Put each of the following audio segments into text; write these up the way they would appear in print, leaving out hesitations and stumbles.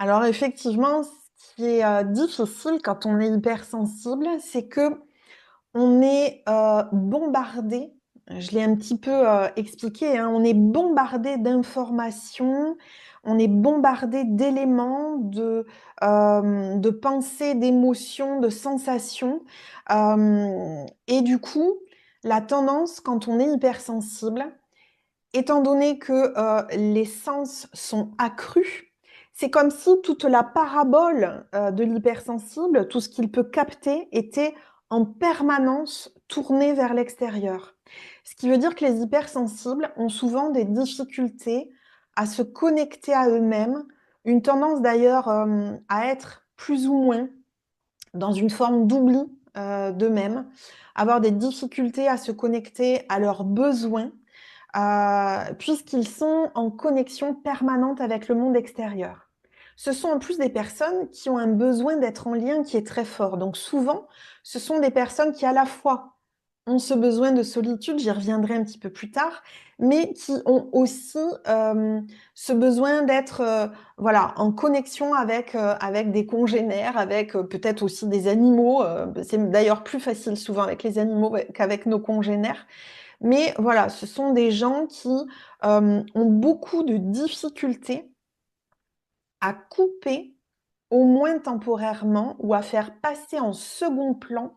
Alors effectivement, ce qui est difficile quand on est hypersensible, c'est que on est bombardé, je l'ai un petit peu expliqué, hein, on est bombardé d'informations, on est bombardé d'éléments, de pensées, d'émotions, de sensations. Et du coup, la tendance, quand on est hypersensible, étant donné que les sens sont accrus, c'est comme si toute la parabole de l'hypersensible, tout ce qu'il peut capter, était en permanence tourné vers l'extérieur. Ce qui veut dire que les hypersensibles ont souvent des difficultés à se connecter à eux-mêmes, une tendance d'ailleurs à être plus ou moins dans une forme d'oubli d'eux-mêmes, avoir des difficultés à se connecter à leurs besoins puisqu'ils sont en connexion permanente avec le monde extérieur. Ce sont en plus des personnes qui ont un besoin d'être en lien qui est très fort. Donc souvent, ce sont des personnes qui à la fois ont ce besoin de solitude, j'y reviendrai un petit peu plus tard, mais qui ont aussi ce besoin d'être voilà, en connexion avec des congénères, avec peut-être aussi des animaux. C'est d'ailleurs plus facile souvent avec les animaux qu'avec nos congénères. Mais voilà, ce sont des gens qui ont beaucoup de difficultés à couper, au moins temporairement, ou à faire passer en second plan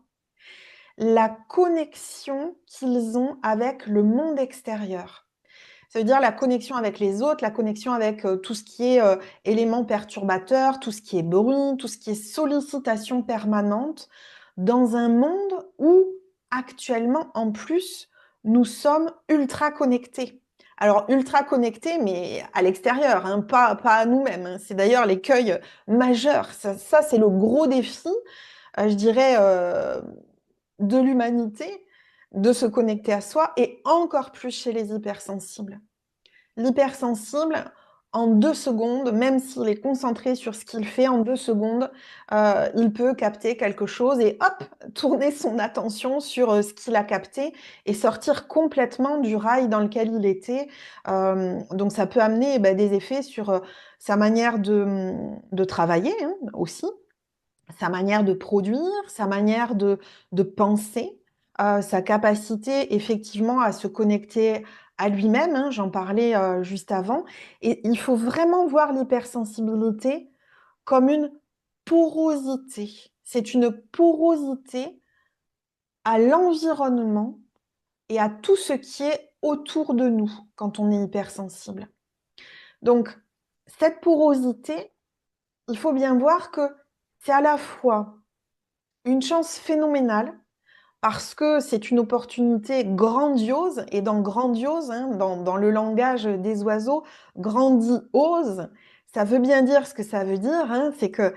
la connexion qu'ils ont avec le monde extérieur. Ça veut dire la connexion avec les autres, la connexion avec tout ce qui est éléments perturbateurs, tout ce qui est bruit, tout ce qui est sollicitation permanente, dans un monde où actuellement, en plus, nous sommes ultra connectés. Alors, ultra connectés, mais à l'extérieur, hein, pas à nous-mêmes, hein. C'est d'ailleurs l'écueil majeur. Ça c'est le gros défi, je dirais, de l'humanité, de se connecter à soi, et encore plus chez les hypersensibles. L'hypersensible, en 2 secondes, même s'il est concentré sur ce qu'il fait, en 2 secondes, il peut capter quelque chose et hop, tourner son attention sur ce qu'il a capté et sortir complètement du rail dans lequel il était. Donc ça peut amener des effets sur sa manière de travailler hein, aussi, sa manière de produire, sa manière de penser, sa capacité effectivement à se connecter à lui-même, hein, j'en parlais juste avant. Et il faut vraiment voir l'hypersensibilité comme une porosité. C'est une porosité à l'environnement et à tout ce qui est autour de nous quand on est hypersensible. Donc, cette porosité, il faut bien voir que c'est à la fois une chance phénoménale parce que c'est une opportunité grandiose, et dans grandiose, hein, dans le langage des oiseaux, grandiose, ça veut bien dire ce que ça veut dire, hein, c'est que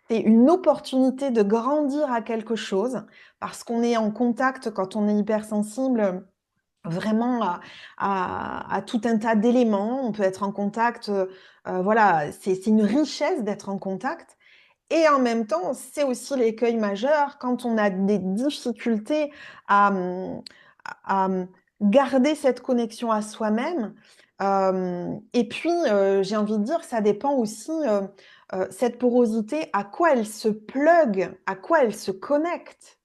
c'est une opportunité de grandir à quelque chose, parce qu'on est en contact, quand on est hypersensible, vraiment à tout un tas d'éléments. On peut être en contact, voilà, c'est une richesse d'être en contact. Et en même temps, c'est aussi l'écueil majeur quand on a des difficultés à, à garder cette connexion à soi-même. Et puis, j'ai envie de dire, ça dépend aussi, cette porosité, à quoi elle se plug, à quoi elle se connecte.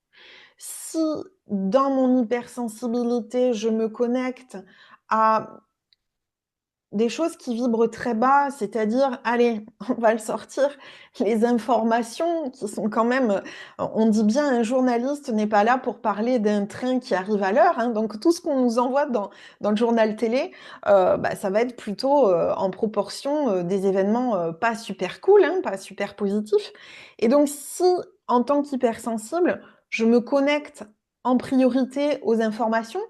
Si dans mon hypersensibilité, je me connecte à des choses qui vibrent très bas, c'est-à-dire, allez, on va le sortir, les informations qui sont quand même, on dit bien, un journaliste n'est pas là pour parler d'un train qui arrive à l'heure, hein, donc tout ce qu'on nous envoie dans le journal télé, ça va être plutôt en proportion des événements pas super cool, hein, pas super positifs. Et donc si, en tant qu'hypersensible, je me connecte en priorité aux informations,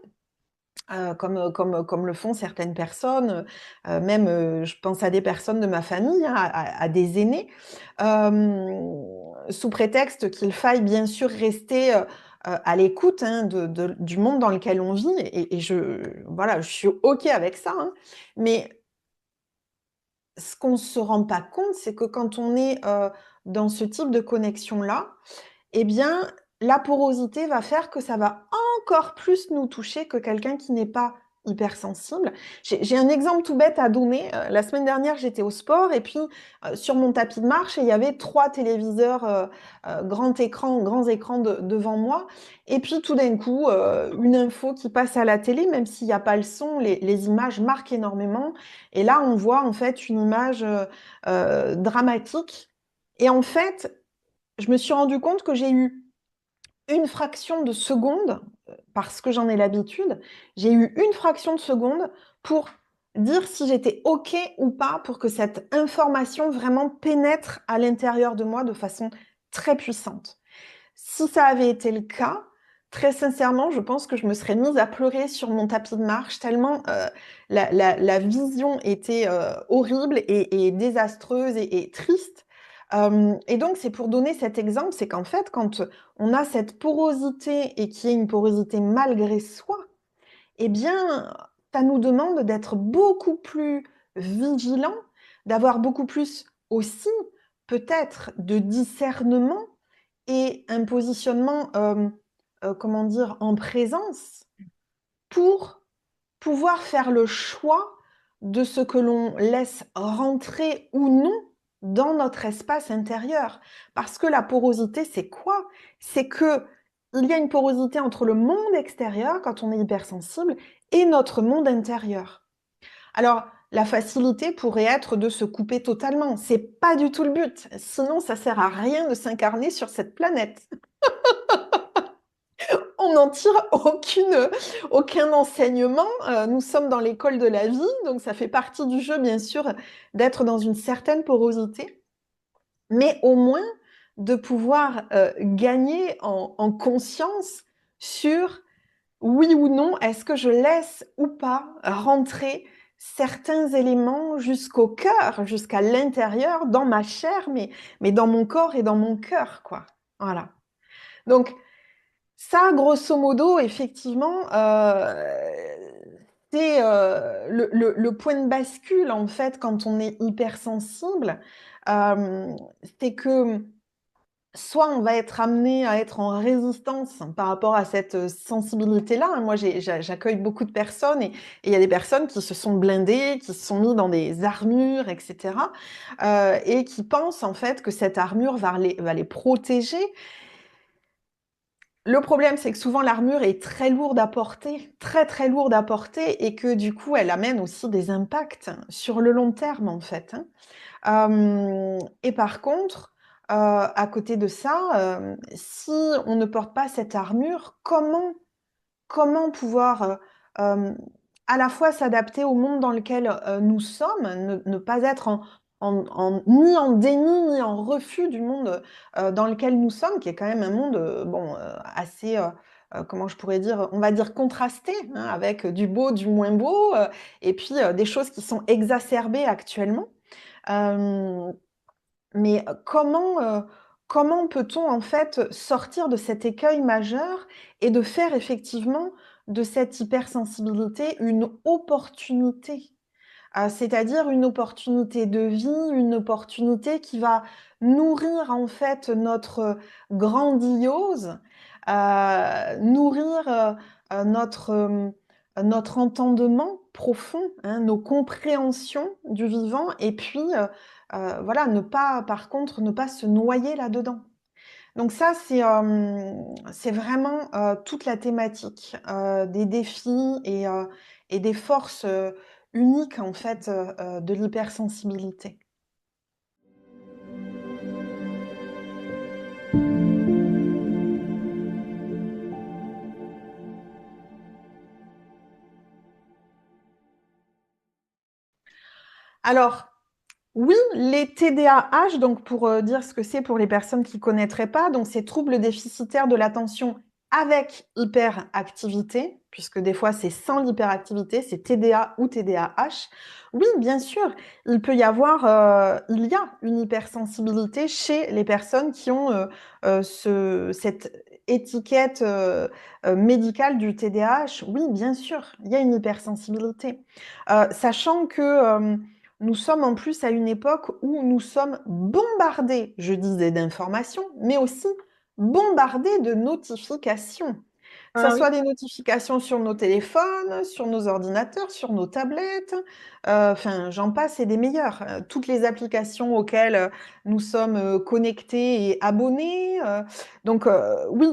comme le font certaines personnes, même je pense à des personnes de ma famille, hein, à des aînés, sous prétexte qu'il faille bien sûr rester à l'écoute hein, du monde dans lequel on vit, et voilà, je suis OK avec ça, hein. Mais ce qu'on ne se rend pas compte, c'est que quand on est dans ce type de connexion-là, eh bien, la porosité va faire que ça va encore plus nous toucher que quelqu'un qui n'est pas hypersensible. J'ai un exemple tout bête à donner. La semaine dernière, j'étais au sport et puis sur mon tapis de marche, il y avait 3 téléviseurs grands écrans devant moi. Et puis tout d'un coup, une info qui passe à la télé, même s'il n'y a pas le son, les images marquent énormément. Et là, on voit en fait une image dramatique. Et en fait, je me suis rendu compte que j'ai eu une fraction de seconde, parce que j'en ai l'habitude, j'ai eu une fraction de seconde pour dire si j'étais OK ou pas pour que cette information vraiment pénètre à l'intérieur de moi de façon très puissante. Si ça avait été le cas, très sincèrement, je pense que je me serais mise à pleurer sur mon tapis de marche tellement la vision était horrible et désastreuse et triste. Et donc, c'est pour donner cet exemple, c'est qu'en fait, quand on a cette porosité et qui est une porosité malgré soi, eh bien, ça nous demande d'être beaucoup plus vigilant, d'avoir beaucoup plus aussi peut-être de discernement et un positionnement, comment dire, en présence pour pouvoir faire le choix de ce que l'on laisse rentrer ou non dans notre espace intérieur. Parce que la porosité, c'est quoi? C'est que il y a une porosité entre le monde extérieur, quand on est hypersensible, et notre monde intérieur. Alors, la facilité pourrait être de se couper totalement. C'est pas du tout le but. Sinon, ça sert à rien de s'incarner sur cette planète. On n'en tire aucun enseignement. Nous sommes dans l'école de la vie, donc ça fait partie du jeu, bien sûr, d'être dans une certaine porosité, mais au moins de pouvoir gagner en conscience sur oui ou non, est-ce que je laisse ou pas rentrer certains éléments jusqu'au cœur, jusqu'à l'intérieur, dans ma chair, mais dans mon corps et dans mon cœur, quoi. Voilà. Donc, ça, grosso modo, effectivement, c'est le point de bascule, en fait, quand on est hypersensible. C'est que soit on va être amené à être en résistance par rapport à cette sensibilité-là. Moi, j'accueille beaucoup de personnes et il y a des personnes qui se sont blindées, qui se sont mis dans des armures, etc. Et qui pensent, en fait, que cette armure va les protéger. Le problème, c'est que souvent l'armure est très lourde à porter, très très lourde à porter, et que du coup, elle amène aussi des impacts sur le long terme, en fait. Et par contre, à côté de ça, si on ne porte pas cette armure, comment pouvoir à la fois s'adapter au monde dans lequel nous sommes, ne pas être ni en déni ni en refus du monde dans lequel nous sommes, qui est quand même un monde assez, comment je pourrais dire, on va dire contrasté, hein, avec du beau, du moins beau, et puis des choses qui sont exacerbées actuellement. Euh, mais comment peut-on en fait sortir de cet écueil majeur et de faire effectivement de cette hypersensibilité une opportunité? C'est-à-dire une opportunité de vie, une opportunité qui va nourrir en fait notre grandiose, nourrir notre entendement profond, hein, nos compréhensions du vivant, et puis voilà, par contre, ne pas se noyer là-dedans. Donc ça, c'est vraiment toute la thématique des défis et des forces uniques en fait de l'hypersensibilité. Alors, oui, les TDAH, donc pour dire ce que c'est pour les personnes qui ne connaîtraient pas, donc c'est troubles déficitaires de l'attention avec hyperactivité, puisque des fois c'est sans l'hyperactivité, c'est TDA ou TDAH. Oui, bien sûr, il y a une hypersensibilité chez les personnes qui ont cette étiquette médicale du TDAH. Oui, bien sûr, il y a une hypersensibilité. Sachant que nous sommes en plus à une époque où nous sommes bombardés, je disais, d'informations, mais aussi bombardés de notifications. Que ça Ah oui? soit des notifications sur nos téléphones, sur nos ordinateurs, sur nos tablettes, enfin, j'en passe et des meilleures. Toutes les applications auxquelles, nous sommes, connectés et abonnés, donc oui,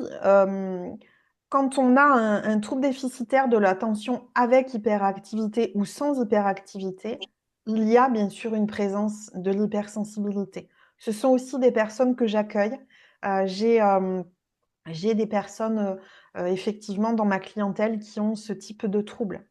quand on a un trouble déficitaire de l'attention avec hyperactivité ou sans hyperactivité, il y a bien sûr une présence de l'hypersensibilité. Ce sont aussi des personnes que j'accueille. J'ai des personnes, effectivement dans ma clientèle qui ont ce type de trouble.